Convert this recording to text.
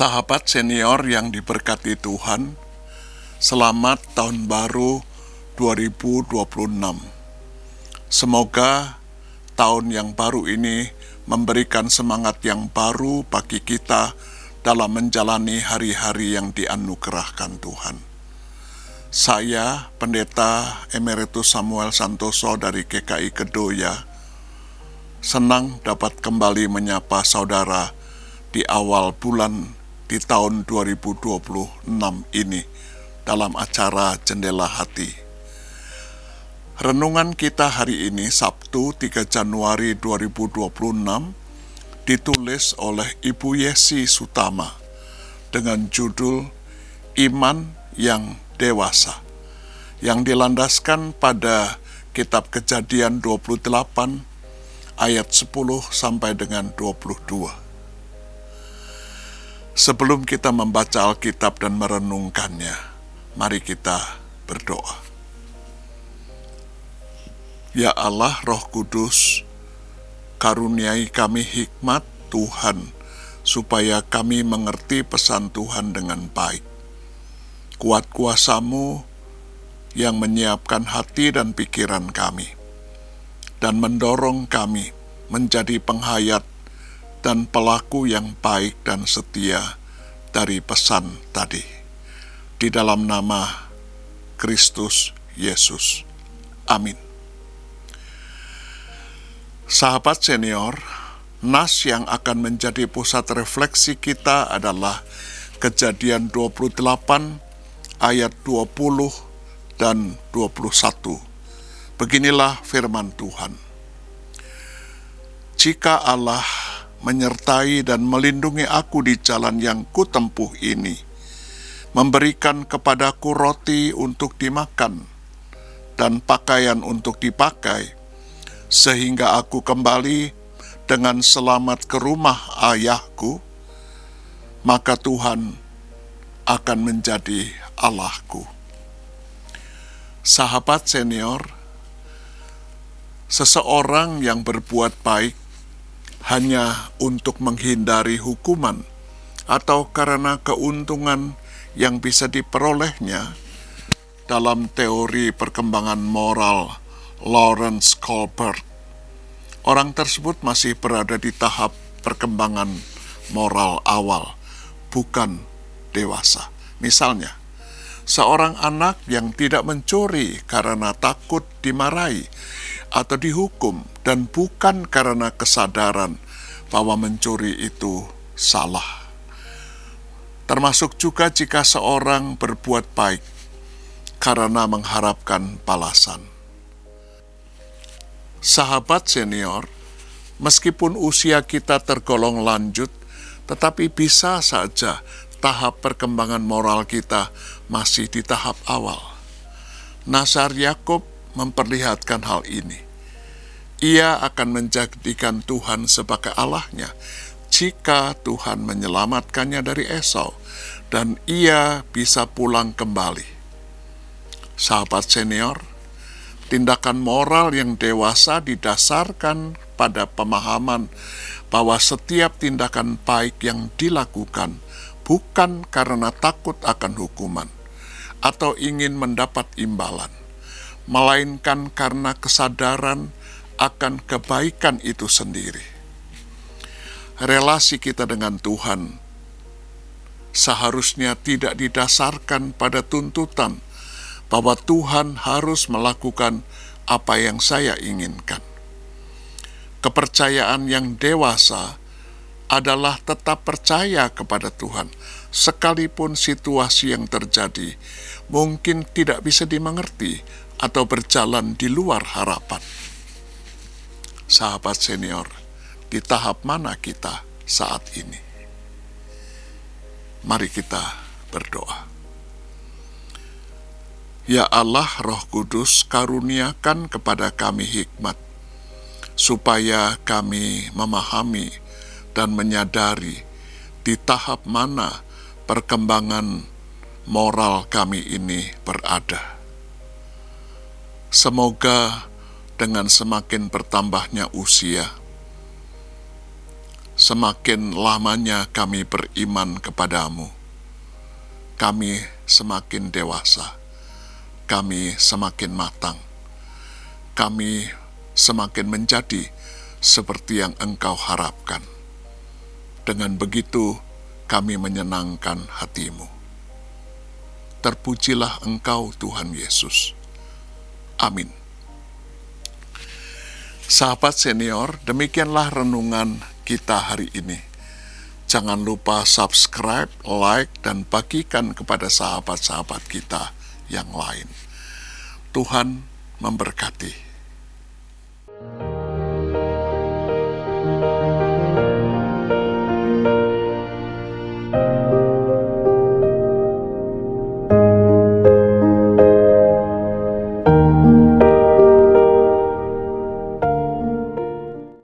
Sahabat senior yang diberkati Tuhan, selamat tahun baru 2026. Semoga tahun yang baru ini memberikan semangat yang baru bagi kita dalam menjalani hari-hari yang dianugerahkan Tuhan. Saya, Pendeta Emeritus Samuel Santoso dari GKI Kedoya, senang dapat kembali menyapa saudara di awal bulan di tahun 2026 ini dalam acara Jendela Hati. Renungan kita hari ini Sabtu 3 Januari 2026 ditulis oleh Ibu Yesi Sutama dengan judul Iman yang Dewasa, yang dilandaskan pada kitab Kejadian 28 ayat 10 sampai dengan 22. Sebelum kita membaca Alkitab dan merenungkannya, mari kita berdoa. Ya Allah, Roh Kudus, karuniai kami hikmat Tuhan, supaya kami mengerti pesan Tuhan dengan baik. Kuat kuasa-Mu yang menyiapkan hati dan pikiran kami, dan mendorong kami menjadi penghayat dan pelaku yang baik dan setia dari pesan tadi. Di dalam nama Kristus Yesus. Amin. Sahabat senior, nas yang akan menjadi pusat refleksi kita adalah Kejadian 28 ayat 20 dan 21. Beginilah firman Tuhan. Jika Allah menyertai dan melindungi aku di jalan yang kutempuh ini, memberikan kepadaku roti untuk dimakan dan pakaian untuk dipakai, sehingga aku kembali dengan selamat ke rumah ayahku, maka Tuhan akan menjadi Allahku. Sahabat senior, seseorang yang berbuat baik hanya untuk menghindari hukuman atau karena keuntungan yang bisa diperolehnya, dalam teori perkembangan moral Lawrence Kohlberg, orang tersebut masih berada di tahap perkembangan moral awal, bukan dewasa. Misalnya, seorang anak yang tidak mencuri karena takut dimarahi atau dihukum, dan bukan karena kesadaran bahwa mencuri itu salah. Termasuk juga jika seorang berbuat baik karena mengharapkan balasan. Sahabat senior, meskipun usia kita tergolong lanjut, tetapi bisa saja tahap perkembangan moral kita masih di tahap awal. Nazar Yakub memperlihatkan hal ini. Ia akan menjadikan Tuhan sebagai Allahnya jika Tuhan menyelamatkannya dari Esau dan ia bisa pulang kembali. Sahabat senior, tindakan moral yang dewasa didasarkan pada pemahaman bahwa setiap tindakan baik yang dilakukan bukan karena takut akan hukuman atau ingin mendapat imbalan, melainkan karena kesadaran akan kebaikan itu sendiri. Relasi kita dengan Tuhan seharusnya tidak didasarkan pada tuntutan bahwa Tuhan harus melakukan apa yang saya inginkan. Kepercayaan yang dewasa adalah tetap percaya kepada Tuhan, sekalipun situasi yang terjadi mungkin tidak bisa dimengerti atau berjalan di luar harapan. Sahabat senior, di tahap mana kita saat ini? Mari kita berdoa. Ya Allah, Roh Kudus, karuniakan kepada kami hikmat, supaya kami memahami dan menyadari di tahap mana perkembangan moral kami ini berada. Semoga dengan semakin bertambahnya usia, semakin lamanya kami beriman kepadamu, kami semakin dewasa, kami semakin matang, kami semakin menjadi seperti yang Engkau harapkan. Dengan begitu, kami menyenangkan hati-Mu. Terpujilah Engkau, Tuhan Yesus. Amin. Sahabat senior, demikianlah renungan kita hari ini. Jangan lupa subscribe, like, dan bagikan kepada sahabat-sahabat kita yang lain. Tuhan memberkati.